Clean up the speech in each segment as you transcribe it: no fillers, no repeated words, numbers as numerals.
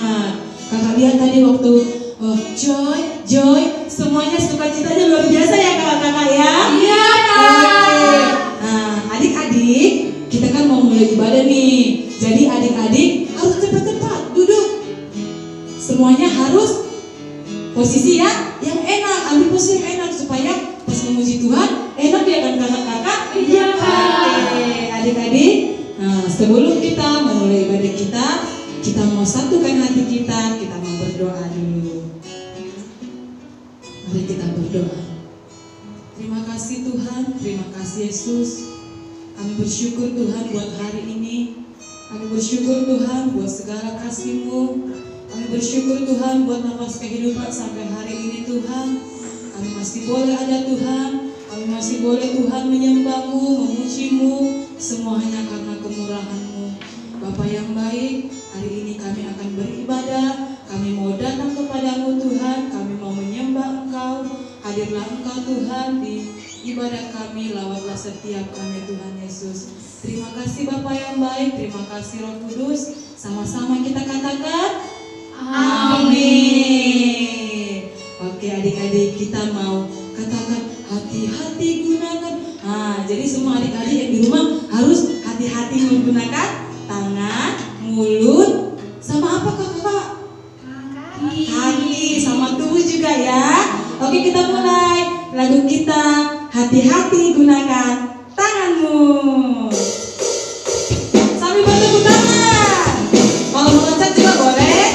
semangat. Kakak lihat tadi waktu Joy, semuanya sukacitanya luar biasa ya kakak-kakak ya. Iya Kak. Nah adik-adik, kita kan mau mulai ibadah nih. Jadi adik-adik harus cepat-cepat duduk. Semuanya harus posisi yang enak, ambil posisi yang enak supaya pas memuji Tuhan enak ya kan kakak-kakak. Iya Kak. Oke, adik-adik. Nah, sebelum kita memulai ibadah kita mau satukan hati kita mau berdoa dulu. Mari kita berdoa. Terima kasih Tuhan, terima kasih Yesus. Kami bersyukur Tuhan buat hari ini. Kami bersyukur Tuhan buat segala kasih-Mu. Kami bersyukur Tuhan buat nafas kehidupan sampai hari ini Tuhan. Kami masih boleh ada Tuhan. Kami masih boleh Tuhan menyembah-Mu, memuji-Mu. Semuanya karena kemurahan-Mu. Bapa yang baik, hari ini kami akan beribadah. Kami mau datang kepadamu Tuhan. Kami mau menyembah Engkau. Hadirlah Engkau Tuhan di ibadah kami. Lawatlah setiap kami Tuhan Yesus. Terima kasih Bapa yang baik. Terima kasih Roh Kudus. Sama-sama kita katakan amin. Oke adik-adik, kita mau katakan hati-hati gunakan. Nah, jadi semua adik-adik yang di rumah harus hati-hati menggunakan tangan, mulut, sama apa kakak? Kaki, sama tubuh juga ya. Oke kita mulai. Lagu kita hati-hati gunakan tanganmu. Sambil bertepuk tangan. Kalau meloncat juga boleh.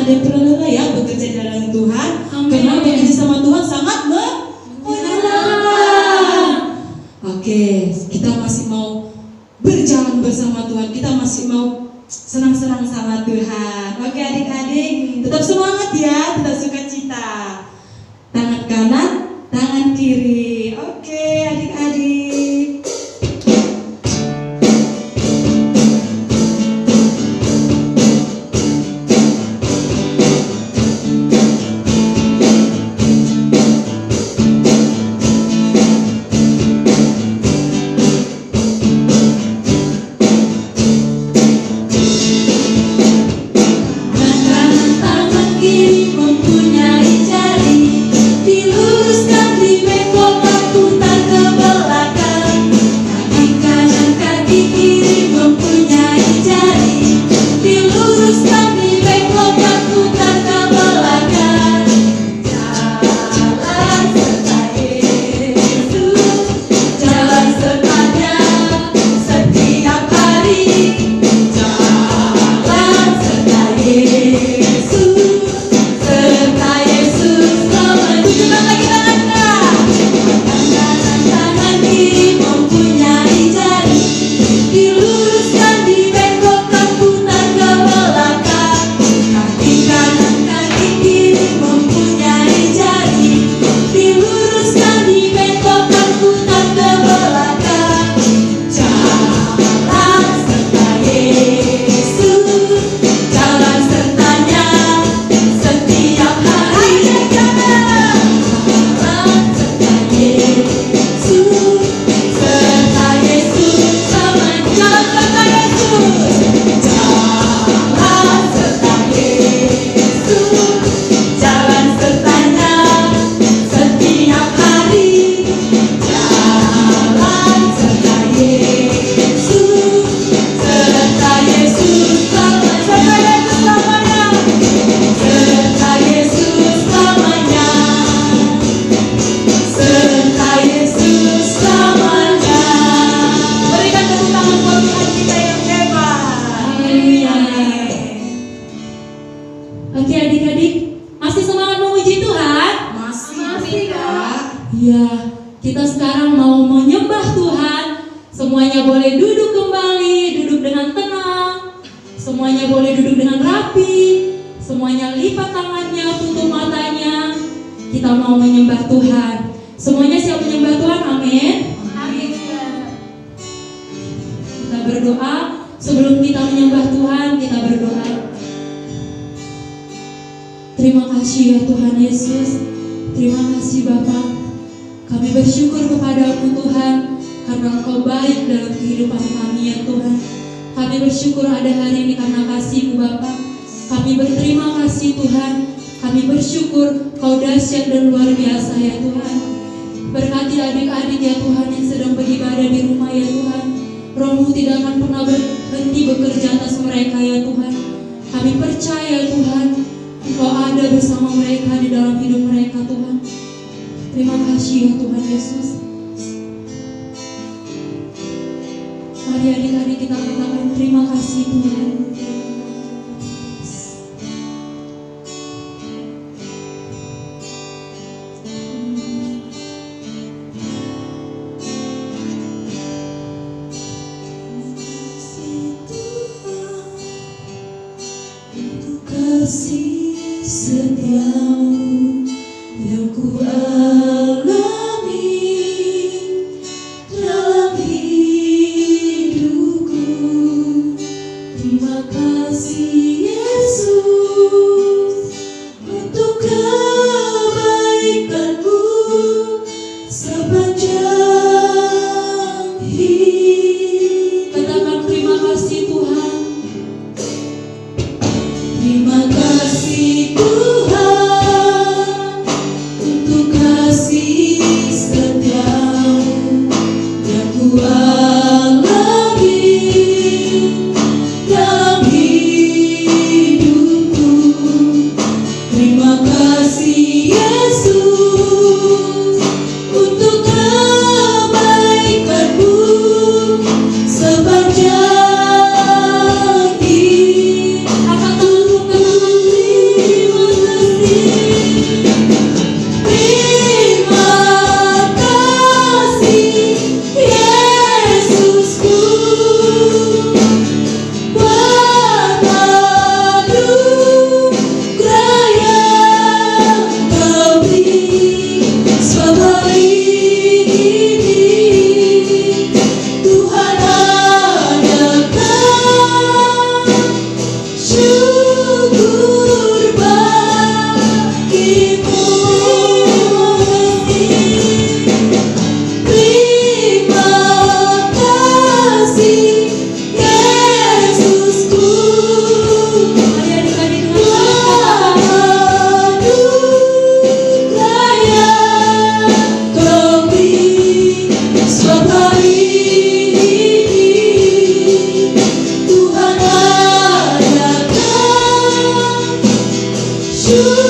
ada yang pernah lelah ya bekerja di dalam Tuhan. Amin. Karena bekerja sama Tuhan sangat menyenangkan. Oke, kita masih mau berjalan bersama Tuhan. Kita masih mau senang-senang sama Tuhan. Oke adik-adik, tetap semangat ya, tetap sukacita. Tangan kanan, tangan kiri. Oke adik-adik. Terima kasih ya Tuhan Yesus. Terima kasih Bapa. Kami bersyukur kepadamu Tuhan, karena Engkau baik dalam kehidupan kami ya Tuhan. Kami bersyukur ada hari ini karena kasih-Mu Bapa. Kami berterima kasih Tuhan. Kami bersyukur Kau dahsyat dan luar biasa ya Tuhan. Berkati adik-adik ya Tuhan yang sedang beribadah di rumah ya Tuhan. Roh-Mu tidak akan pernah berhenti bekerja atas mereka ya Tuhan. Kami percaya Tuhan, Engkau ada bersama mereka di dalam hidup mereka Tuhan. Terima kasih ya Tuhan Yesus. Mari adik-adik kita katakan terima kasih Tuhan. Kasih setiamu yang ku alami dalam hidupku. Terima kasih Yesus untuk kebaikan-Mu sepanjang hidup. Katakan terima kasih Tuhan. Terima kasih Tuhan untuk Yesus.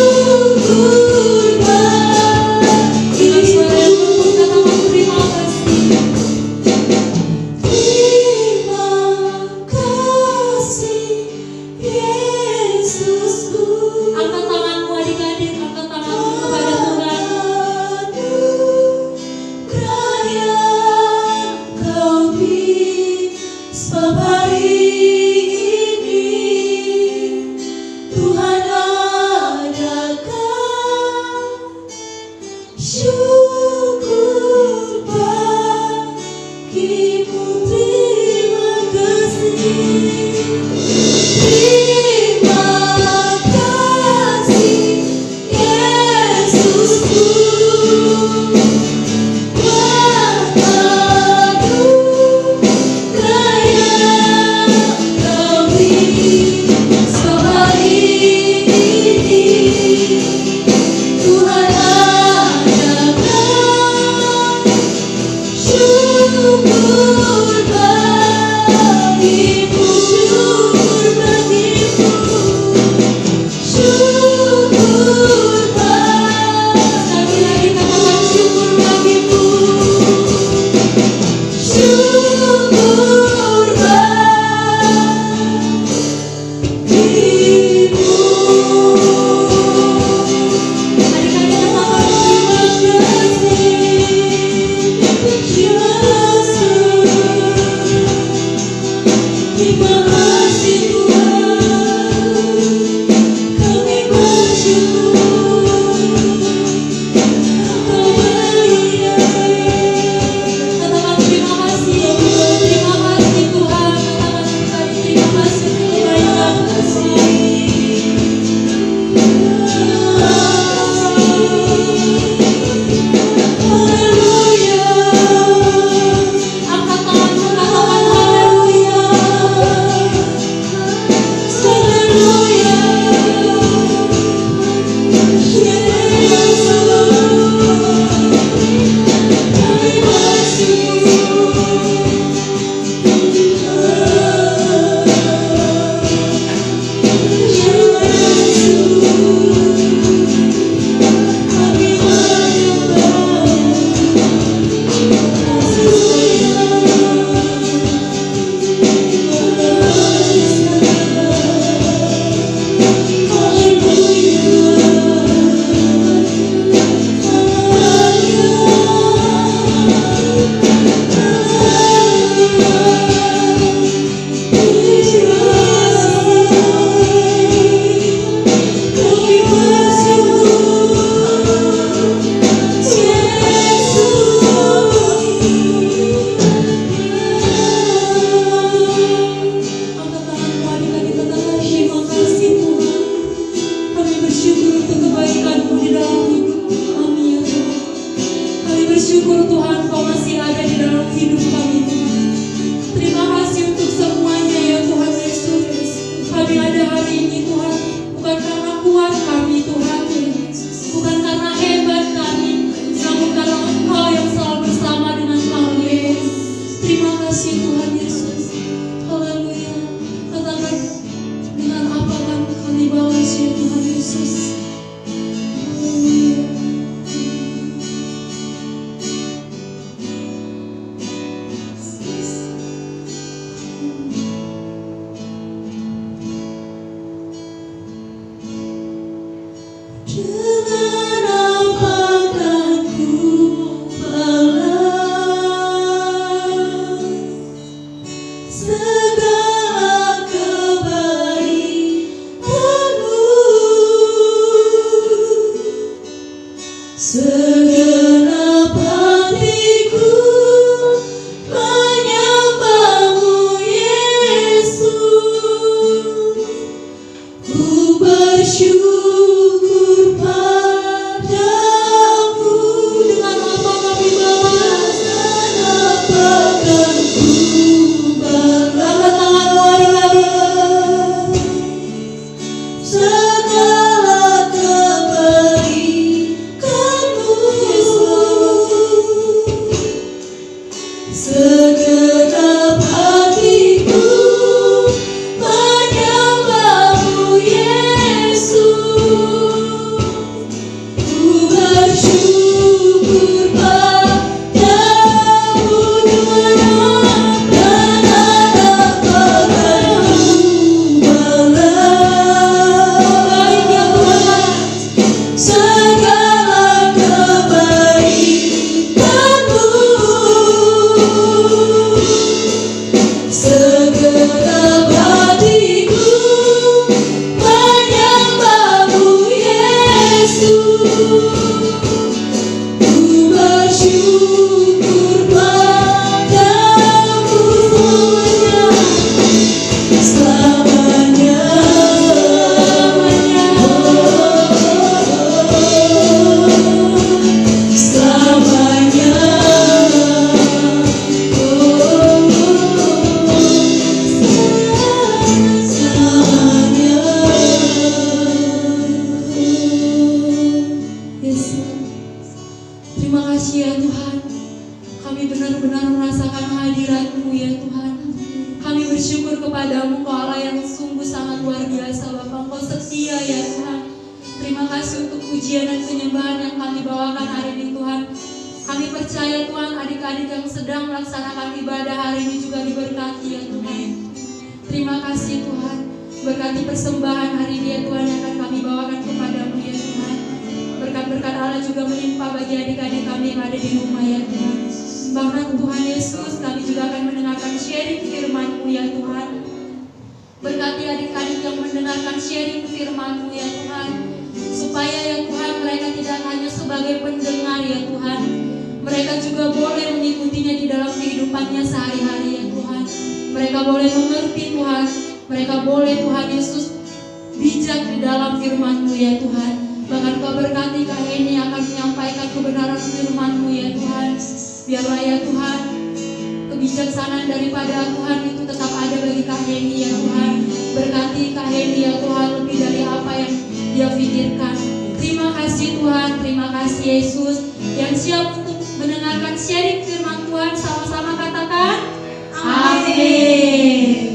Tuhan. Terima kasih untuk pujian dan penyembahan yang kami bawakan hari ini Tuhan. Kami percaya Tuhan, adik-adik yang sedang melaksanakan ibadah hari ini juga diberkati ya Tuhan. Terima kasih Tuhan. Berkati persembahan hari ini ya Tuhan yang akan kami bawakan kepadamu ya Tuhan. Berkat-berkat Allah juga melimpah bagi adik-adik kami yang ada di rumah ya Tuhan. Bahkan Tuhan Yesus, kami juga akan mendengarkan sharing firman-Mu ya Tuhan. Berkati adik-adik yang mendengarkan sharing firman-Mu ya Tuhan. Supaya ya Tuhan, mereka tidak hanya sebagai pendengar ya Tuhan, mereka juga boleh mengikutinya di dalam kehidupannya sehari-hari ya Tuhan. Mereka boleh mengerti Tuhan. Mereka boleh Tuhan Yesus bijak di dalam firman-Mu ya Tuhan. Bahkan Kau berkati Kak Heni akan menyampaikan kebenaran firman-Mu ya Tuhan. Biarlah ya Tuhan, kebijaksanaan daripada Tuhan itu tetap ada bagi Kak Heni ya Tuhan. Berkati Kak Heni ya Tuhan lebih dari apa yang dia pikirkan. Terima kasih Tuhan, terima kasih Yesus yang siap untuk mendengarkan sharing firman Tuhan. Sama-sama katakan amin.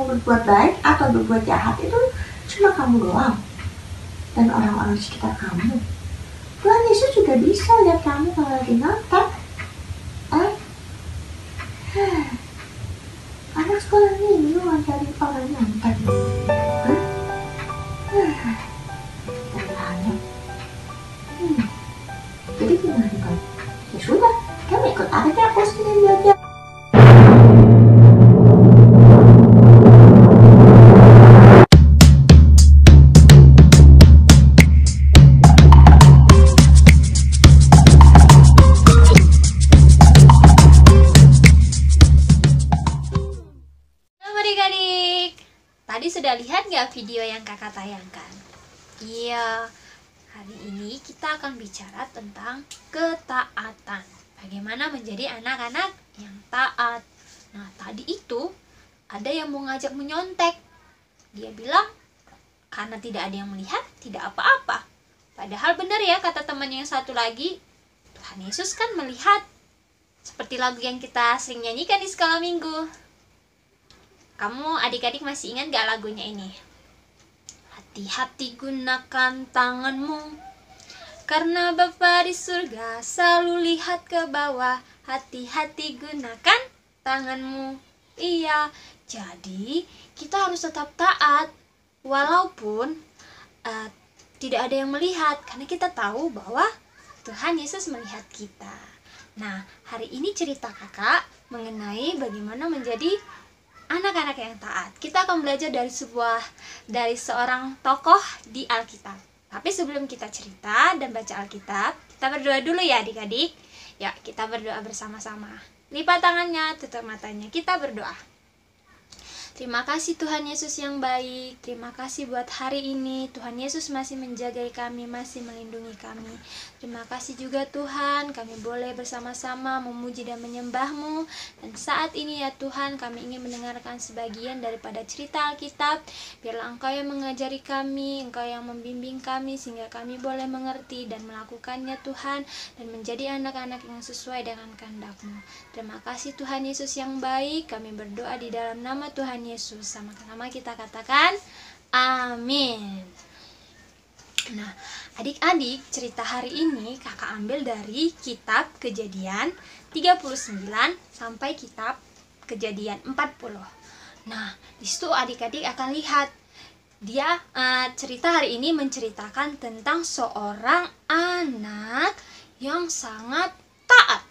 Berbuat baik atau berbuat jahat itu cuma kamu doang dan orang-orang sekitar kamu. Tuhan Yesus juga bisa lihat kamu kalau lagi nonton. Anak sekolah minggu ngajarin orang nonton. Terlalu. Jadi gimana kan? Ya sudah, kamu ikut aja aku sini belajar. Sudah lihat gak video yang kakak tayangkan? Iya, hari ini kita akan bicara tentang ketaatan. Bagaimana menjadi anak-anak yang taat. Nah, tadi itu ada yang mau ngajak menyontek. Dia bilang, karena tidak ada yang melihat, tidak apa-apa. Padahal benar ya kata temannya yang satu lagi, Tuhan Yesus kan melihat. Seperti lagu yang kita sering nyanyikan di sekolah minggu. Kamu adik-adik masih ingat gak lagunya ini? Hati-hati gunakan tanganmu, karena Bapa di surga selalu lihat ke bawah. Hati-hati gunakan tanganmu. Iya, jadi kita harus tetap taat walaupun tidak ada yang melihat, karena kita tahu bahwa Tuhan Yesus melihat kita. Nah, hari ini cerita kakak mengenai bagaimana menjadi anak-anak yang taat. Kita akan belajar dari seorang tokoh di Alkitab. Tapi sebelum kita cerita dan baca Alkitab, kita berdoa dulu ya adik-adik. Ya, kita berdoa bersama-sama. Lipat tangannya, tutup matanya, kita berdoa. Terima kasih Tuhan Yesus yang baik. Terima kasih buat hari ini. Tuhan Yesus masih menjaga kami, masih melindungi kami. Terima kasih juga Tuhan, kami boleh bersama-sama memuji dan menyembah-Mu. Dan saat ini ya Tuhan, kami ingin mendengarkan sebagian daripada cerita Alkitab. Biarlah Engkau yang mengajari kami, Engkau yang membimbing kami, sehingga kami boleh mengerti dan melakukannya Tuhan, dan menjadi anak-anak yang sesuai dengan kehendak-Mu. Terima kasih Tuhan Yesus yang baik, kami berdoa di dalam nama Tuhan Yesus. Sama-sama kita katakan, amin. Nah, adik-adik, cerita hari ini kakak ambil dari kitab Kejadian 39 sampai kitab Kejadian 40. Nah, disitu adik-adik akan lihat dia cerita hari ini menceritakan tentang seorang anak yang sangat taat.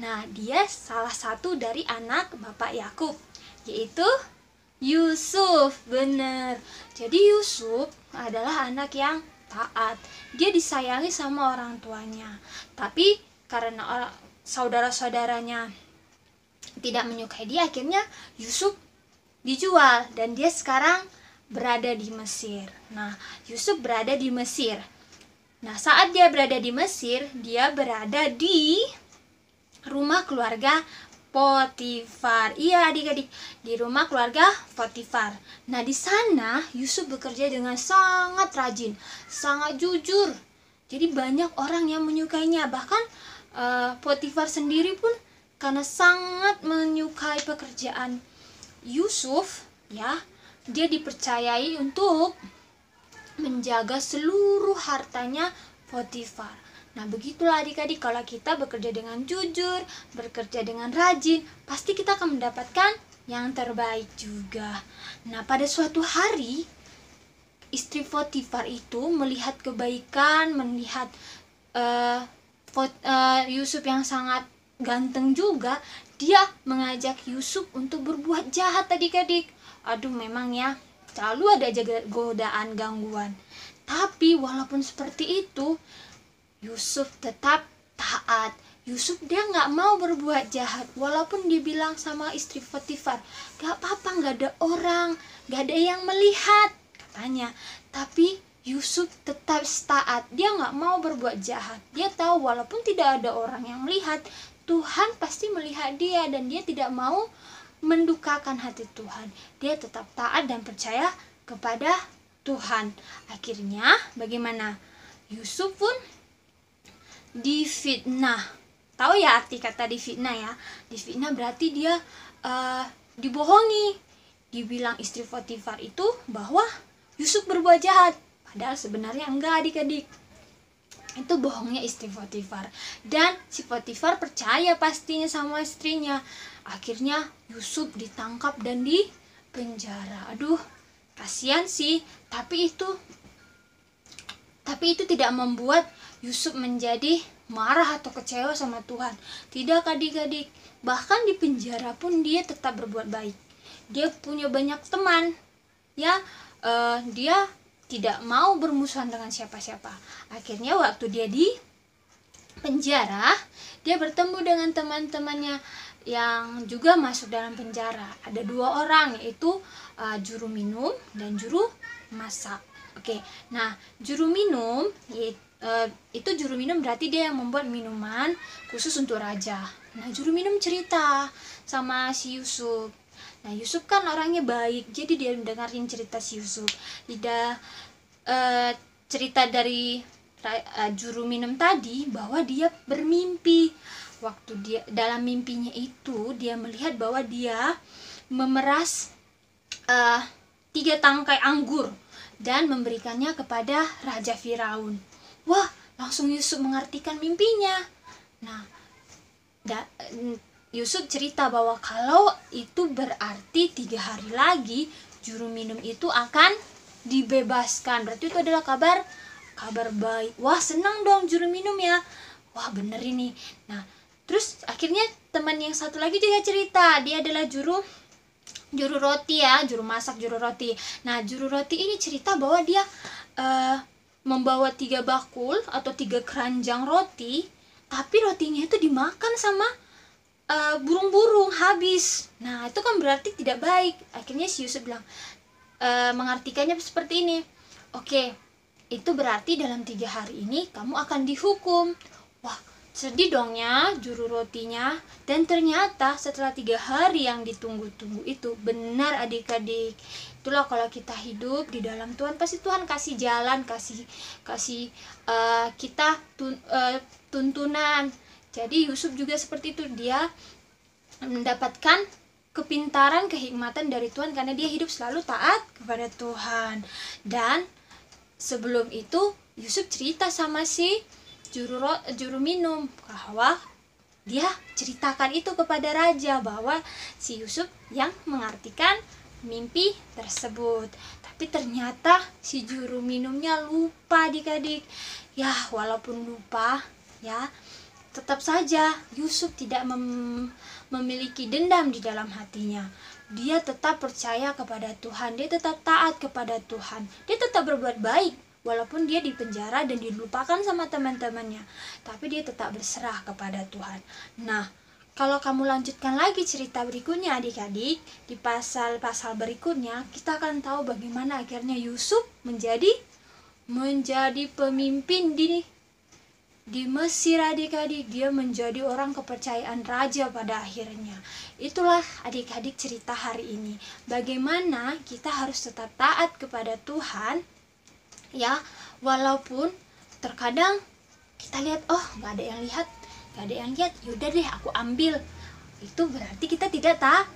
Nah, dia salah satu dari anak Bapak Yakub, yaitu Yusuf. Benar. Jadi Yusuf adalah anak yang taat. Dia disayangi sama orang tuanya. Tapi karena saudara-saudaranya tidak menyukai dia, akhirnya Yusuf dijual dan dia sekarang berada di Mesir. Nah, Yusuf berada di Mesir. Nah, saat dia berada di Mesir, dia berada di rumah keluarga Potifar. Iya adik-adik, di rumah keluarga Potifar. Nah, di sana Yusuf bekerja dengan sangat rajin, sangat jujur. Jadi banyak orang yang menyukainya. Bahkan Potifar sendiri pun karena sangat menyukai pekerjaan Yusuf, ya, dia dipercayai untuk menjaga seluruh hartanya Potifar. Nah, begitulah adik-adik, kalau kita bekerja dengan jujur, bekerja dengan rajin, pasti kita akan mendapatkan yang terbaik juga. Nah, pada suatu hari, istri Potifar itu melihat kebaikan, melihat Yusuf yang sangat ganteng juga, dia mengajak Yusuf untuk berbuat jahat adik-adik. Aduh, memang ya, selalu ada aja godaan, gangguan. Tapi walaupun seperti itu, Yusuf tetap taat. Yusuf dia nggak mau berbuat jahat, walaupun dibilang sama istri Potifar, gak apa-apa, gak ada orang, gak ada yang melihat katanya. Tapi Yusuf tetap taat, dia nggak mau berbuat jahat. Dia tahu walaupun tidak ada orang yang melihat, Tuhan pasti melihat dia, dan dia tidak mau mendukakan hati Tuhan. Dia tetap taat dan percaya kepada Tuhan. Akhirnya bagaimana? Yusuf pun difitnah. Tahu ya arti kata difitnah ya? Difitnah berarti dia dibohongi. Dibilang istri Potifar itu bahwa Yusuf berbuat jahat, padahal sebenarnya enggak adik-adik. Itu bohongnya istri Potifar. Dan si Potifar percaya pastinya sama istrinya. Akhirnya Yusuf ditangkap dan dipenjara. Aduh, kasihan sih. Tapi itu tidak membuat Yusuf menjadi marah atau kecewa sama Tuhan. Tidak adik-adik. Bahkan di penjara pun dia tetap berbuat baik. Dia punya banyak teman. Ya, dia tidak mau bermusuhan dengan siapa-siapa. Akhirnya waktu dia di penjara, dia bertemu dengan teman-temannya yang juga masuk dalam penjara. Ada 2 orang, yaitu juru minum dan juru masak. Oke, nah juru minum itu juru minum berarti dia yang membuat minuman khusus untuk raja. Nah, juru minum cerita sama si Yusuf. Nah, Yusuf kan orangnya baik, jadi dia dengerin cerita si Yusuf. Cerita dari juru minum tadi bahwa dia bermimpi. Waktu dia dalam mimpinya itu, dia melihat bahwa dia memeras 3 tangkai anggur dan memberikannya kepada Raja Firaun. Wah, langsung Yusuf mengartikan mimpinya. Nah, Yusuf cerita bahwa kalau itu berarti 3 hari lagi juru minum itu akan dibebaskan. Berarti itu adalah kabar baik. Wah, senang dong juru minum ya. Wah, bener ini. Nah, terus akhirnya teman yang satu lagi juga cerita. Dia adalah juru roti ya, juru masak, juru roti. Nah, juru roti ini cerita bahwa dia membawa 3 bakul atau 3 keranjang roti, tapi rotinya itu dimakan sama burung-burung, habis. Nah, itu kan berarti tidak baik. Akhirnya si Yusuf bilang, mengartikannya seperti ini. Oke, itu berarti dalam 3 hari ini kamu akan dihukum. Wah, sedih dong ya juru rotinya. Dan ternyata setelah 3 hari yang ditunggu-tunggu itu, benar adik-adik, itulah kalau kita hidup di dalam Tuhan, pasti Tuhan kasih jalan, kasih kita tuntunan. Jadi Yusuf juga seperti itu, dia mendapatkan kepintaran, kehikmatan dari Tuhan karena dia hidup selalu taat kepada Tuhan. Dan sebelum itu Yusuf cerita sama si juru minum bahwa dia ceritakan itu kepada raja, bahwa si Yusuf yang mengartikan mimpi tersebut. Tapi ternyata si juru minumnya lupa adik-adik. Ya, walaupun lupa ya, tetap saja Yusuf tidak memiliki dendam di dalam hatinya. Dia tetap percaya kepada Tuhan, dia tetap taat kepada Tuhan, dia tetap berbuat baik walaupun dia dipenjara dan dilupakan sama teman-temannya, tapi dia tetap berserah kepada Tuhan. Nah, kalau kamu lanjutkan lagi cerita berikutnya adik-adik, di pasal-pasal berikutnya kita akan tahu bagaimana akhirnya Yusuf menjadi pemimpin di Mesir adik-adik. Dia menjadi orang kepercayaan raja pada akhirnya. Itulah adik-adik cerita hari ini, bagaimana kita harus tetap taat kepada Tuhan ya, walaupun terkadang kita lihat, oh nggak ada yang lihat, yaudah deh aku ambil. Itu berarti kita tidak taat.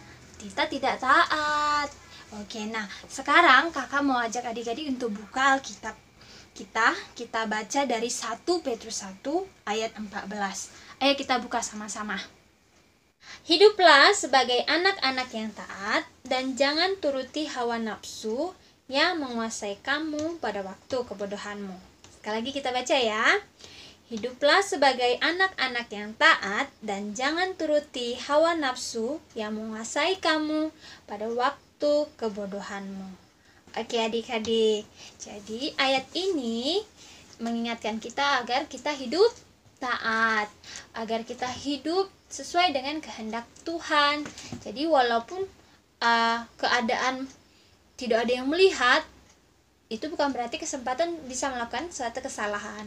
Oke, nah sekarang kakak mau ajak adik-adik untuk buka Alkitab kita baca dari 1 Petrus 1 ayat 14. Ayo kita buka sama-sama. Hiduplah sebagai anak-anak yang taat dan jangan turuti hawa nafsu yang menguasai kamu pada waktu kebodohanmu. Sekali lagi kita baca ya. Hiduplah sebagai anak-anak yang taat dan jangan turuti hawa nafsu yang menguasai kamu pada waktu kebodohanmu. Oke adik-adik, jadi ayat ini mengingatkan kita agar kita hidup taat, agar kita hidup sesuai dengan kehendak Tuhan. Jadi walaupun keadaan tidak ada yang melihat, itu bukan berarti kesempatan bisa melakukan suatu kesalahan.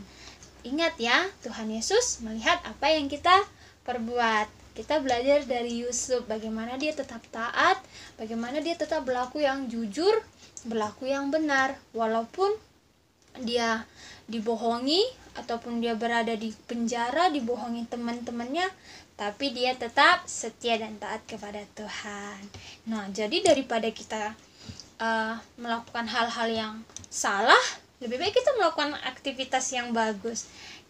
Ingat ya, Tuhan Yesus melihat apa yang kita perbuat. Kita belajar dari Yusuf, bagaimana dia tetap taat, bagaimana dia tetap berlaku yang jujur, berlaku yang benar, walaupun dia dibohongi ataupun dia berada di penjara, dibohongi teman-temannya, tapi dia tetap setia dan taat kepada Tuhan. Nah, jadi daripada kita melakukan hal-hal yang salah, lebih baik kita melakukan aktivitas yang bagus.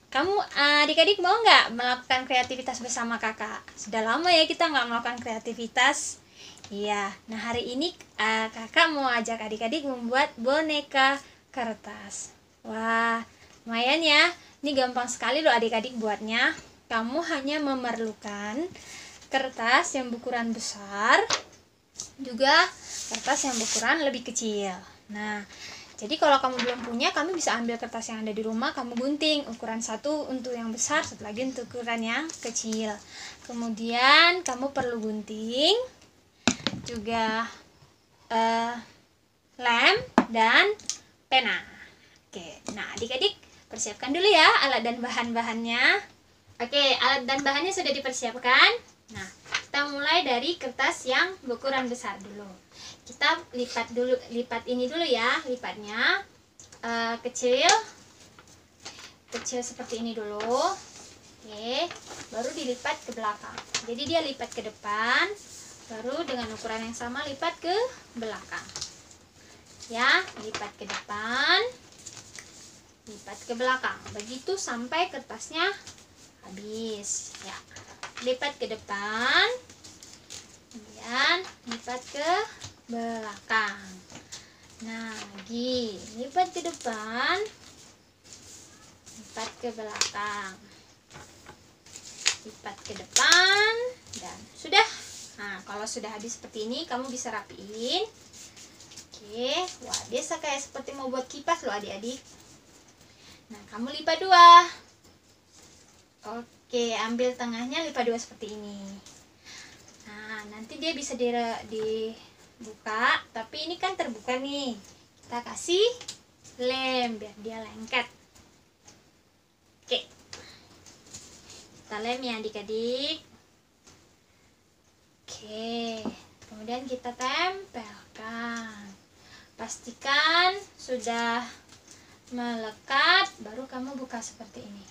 Kamu adik-adik mau nggak melakukan kreativitas bersama kakak? Sudah lama ya kita nggak melakukan kreativitas. Iya, nah hari ini kakak mau ajak adik-adik membuat boneka kertas. Wah, lumayan ya. Ini gampang sekali loh adik-adik buatnya. Kamu hanya memerlukan kertas yang berukuran besar, juga kertas yang berukuran lebih kecil. Nah, jadi kalau kamu belum punya, kamu bisa ambil kertas yang ada di rumah, kamu gunting ukuran 1 untuk yang besar, 1 lagi untuk ukuran yang kecil. Kemudian kamu perlu gunting, juga lem dan pena. Oke, nah adik-adik persiapkan dulu ya alat dan bahan-bahannya. Oke, alat dan bahannya sudah dipersiapkan. Nah, kita mulai dari kertas yang berukuran besar dulu. Kita lipat ini dulu ya, lipatnya kecil seperti ini dulu. Oke, baru dilipat ke belakang. Jadi dia lipat ke depan, baru dengan ukuran yang sama lipat ke belakang. Ya, lipat ke depan, lipat ke belakang. Begitu sampai kertasnya habis. Ya, lipat ke depan, kemudian lipat ke belakang. Nah, lagi lipat ke depan, lipat ke belakang, lipat ke depan, dan sudah. Nah, kalau sudah habis seperti ini, kamu bisa rapiin. Oke, wah dia kayak seperti mau buat kipas loh adik-adik. Nah, kamu lipat 2. Oke, ambil tengahnya, lipat 2 seperti ini. Nah, nanti dia bisa dibuka, tapi ini kan terbuka nih. Kita kasih lem biar dia lengket. Oke, kita lem ya adik-adik. Oke, kemudian kita tempelkan. Pastikan sudah melekat, baru kamu buka seperti ini.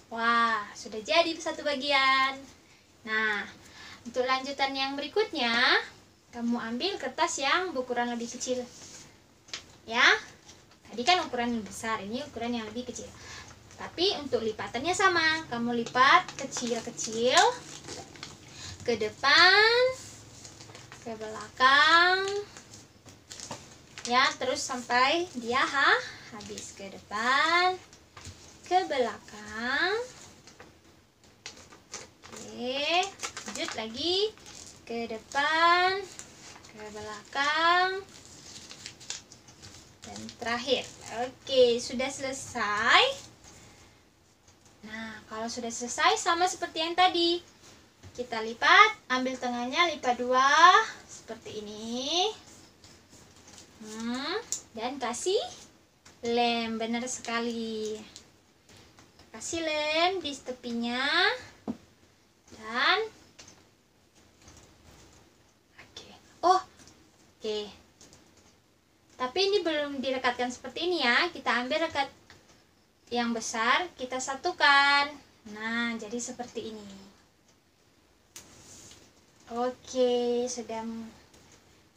Wah, sudah jadi satu bagian. Nah, untuk lanjutan yang berikutnya, kamu ambil kertas yang berukuran lebih kecil. Ya, tadi kan ukuran yang besar, ini ukuran yang lebih kecil. Tapi untuk lipatannya sama, kamu lipat kecil-kecil ke depan, ke belakang, ya, terus sampai dia habis. Ke depan, ke belakang. Oke, lanjut lagi ke depan, ke belakang, dan terakhir. Oke, sudah selesai. Nah, kalau sudah selesai sama seperti yang tadi, kita lipat, ambil tengahnya, lipat dua seperti ini, dan kasih lem. Benar sekali, kasih lem di tepinya, dan oke. Tapi ini belum direkatkan seperti ini ya, kita ambil rekat yang besar, kita satukan. Nah, jadi seperti ini. Oke, sudah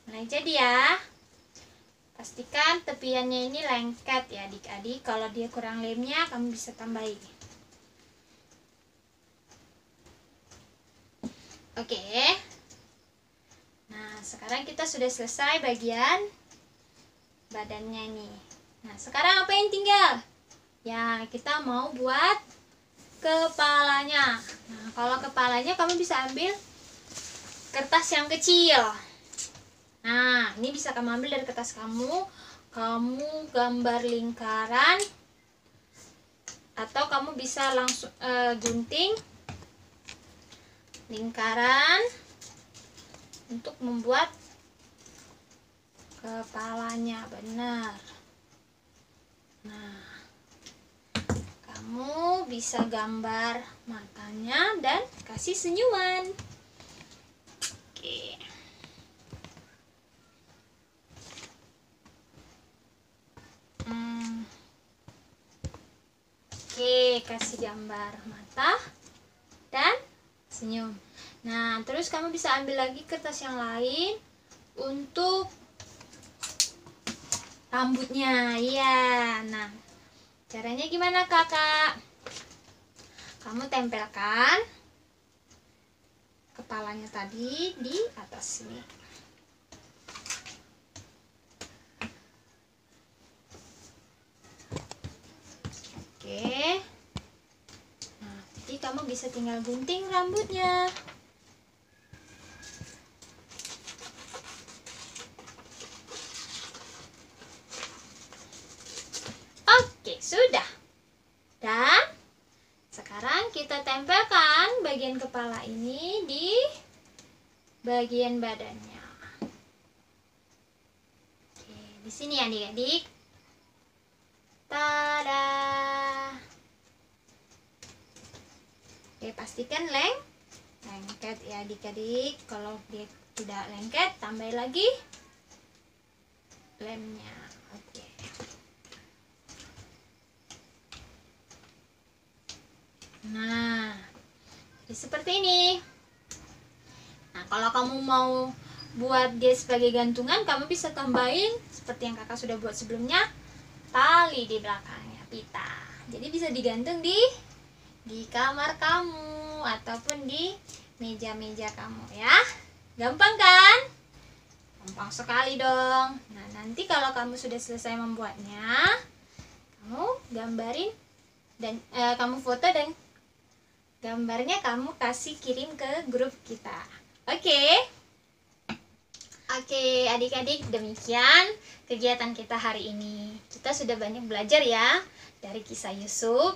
mulai jadi ya. Pastikan tepiannya ini lengket ya adik-adik. Kalau dia kurang lemnya, kamu bisa tambahin. Oke. Nah, sekarang kita sudah selesai bagian badannya ini. Nah, sekarang apa yang tinggal? Ya, kita mau buat kepalanya. Nah, kalau kepalanya kamu bisa ambil kertas yang kecil. Nah, ini bisa kamu ambil dari kertas kamu. Kamu gambar lingkaran, atau kamu bisa langsung gunting lingkaran untuk membuat kepalanya. Benar. Nah, kamu bisa gambar matanya dan kasih senyuman. Oke. Oke, kasih gambar mata dan senyum. Nah, terus kamu bisa ambil lagi kertas yang lain untuk rambutnya. Iya. Nah, caranya gimana kakak? Kamu tempelkan kepalanya tadi di atas sini. Oke. Nah, jadi kamu bisa tinggal gunting rambutnya. Oke, sudah. Dan sekarang kita tempelkan bagian kepala ini di bagian badannya. Oke, di sini adik-adik. Tada. Oke, pastikan lengket ya adik-adik. Kalau dia tidak lengket, tambah lagi lemnya. Oke. Nah, jadi seperti ini. Nah, kalau kamu mau buat dia sebagai gantungan, kamu bisa tambahin seperti yang kakak sudah buat sebelumnya, tali di belakangnya, pita. Jadi bisa digantung di kamar kamu ataupun di meja-meja kamu ya. Gampang kan? Gampang sekali dong. Nah, nanti kalau kamu sudah selesai membuatnya, kamu gambarin dan kamu foto dan gambarnya kamu kasih kirim ke grup kita. Oke? Oke, adik-adik, demikian kegiatan kita hari ini. Kita sudah banyak belajar ya dari kisah Yusuf,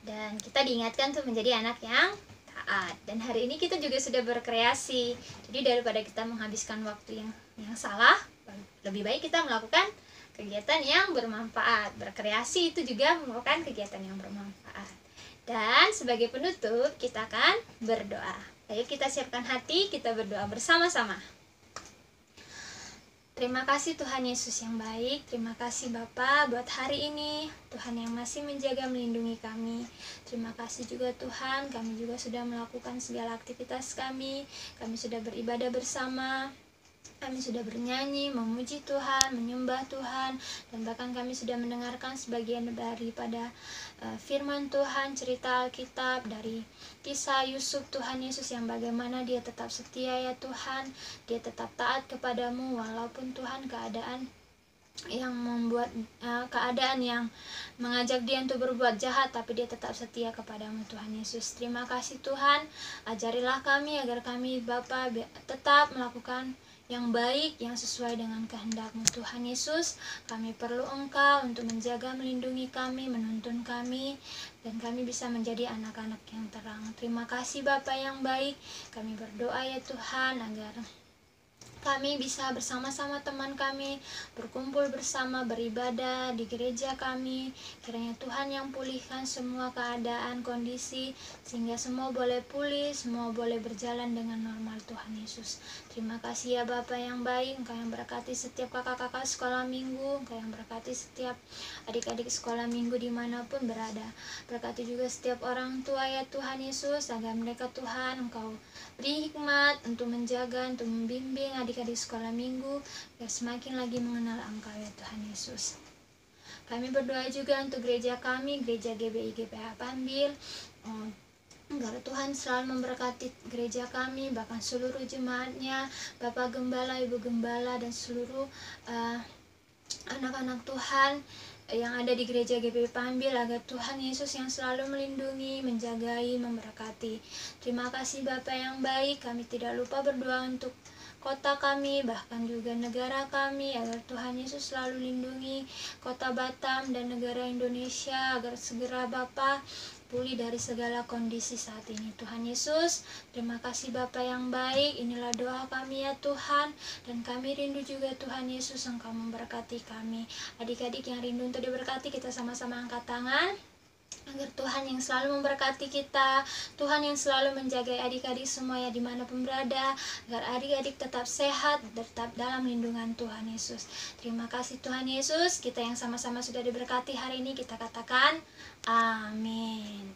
dan kita diingatkan untuk menjadi anak yang taat. Dan hari ini kita juga sudah berkreasi. Jadi daripada kita menghabiskan waktu yang salah, lebih baik kita melakukan kegiatan yang bermanfaat. Berkreasi itu juga merupakan kegiatan yang bermanfaat. Dan sebagai penutup kita akan berdoa. Ayo kita siapkan hati, kita berdoa bersama-sama. Terima kasih Tuhan Yesus yang baik. Terima kasih Bapa buat hari ini. Tuhan yang masih menjaga melindungi kami. Terima kasih juga Tuhan, kami juga sudah melakukan segala aktivitas kami. Kami sudah beribadah bersama. Kami sudah bernyanyi, memuji Tuhan, menyembah Tuhan, dan bahkan kami sudah mendengarkan sebagian daripada firman Tuhan, cerita Alkitab dari kisah Yusuf Tuhan Yesus yang bagaimana dia tetap setia ya Tuhan, dia tetap taat kepadamu walaupun Tuhan keadaan yang mengajak dia untuk berbuat jahat, tapi dia tetap setia kepadamu Tuhan Yesus. Terima kasih Tuhan, ajarilah kami agar kami Bapa tetap melakukan yang baik, yang sesuai dengan kehendak-Mu Tuhan Yesus. Kami perlu Engkau untuk menjaga, melindungi kami, menuntun kami, dan kami bisa menjadi anak-anak yang terang. Terima kasih Bapa yang baik. Kami berdoa ya Tuhan agar kami bisa bersama-sama teman kami berkumpul bersama, beribadah di gereja kami. Kiranya Tuhan yang pulihkan semua keadaan, kondisi, sehingga semua boleh pulih, semua boleh berjalan dengan normal Tuhan Yesus. Terima kasih ya Bapa yang baik. Engkau yang berkati setiap kakak-kakak sekolah minggu, Engkau yang berkati setiap adik-adik sekolah minggu dimanapun berada. Berkati juga setiap orang tua ya Tuhan Yesus, agar mereka Tuhan Engkau beri hikmat untuk menjaga, untuk membimbing adik-adik sekolah minggu biar semakin lagi mengenal Engkau ya Tuhan Yesus. Kami berdoa juga untuk gereja kami, gereja GBI GPH Pambil, agar Tuhan selalu memberkati gereja kami, bahkan seluruh jemaatnya, Bapak Gembala, Ibu Gembala, dan seluruh anak-anak Tuhan yang ada di gereja GBI Pambil, agar Tuhan Yesus yang selalu melindungi, menjagai, memberkati. Terima kasih Bapa yang baik. Kami tidak lupa berdoa untuk kota kami, bahkan juga negara kami, agar Tuhan Yesus selalu lindungi kota Batam dan negara Indonesia, agar segera Bapa pulih dari segala kondisi saat ini. Tuhan Yesus, terima kasih Bapa yang baik. Inilah doa kami ya Tuhan, dan kami rindu juga Tuhan Yesus Engkau memberkati kami. Adik-adik yang rindu untuk diberkati, kita sama-sama angkat tangan agar Tuhan yang selalu memberkati kita, Tuhan yang selalu menjaga adik-adik semua ya dimanapun berada, agar adik-adik tetap sehat, tetap dalam lindungan Tuhan Yesus. Terima kasih Tuhan Yesus. Kita yang sama-sama sudah diberkati hari ini, kita katakan amin.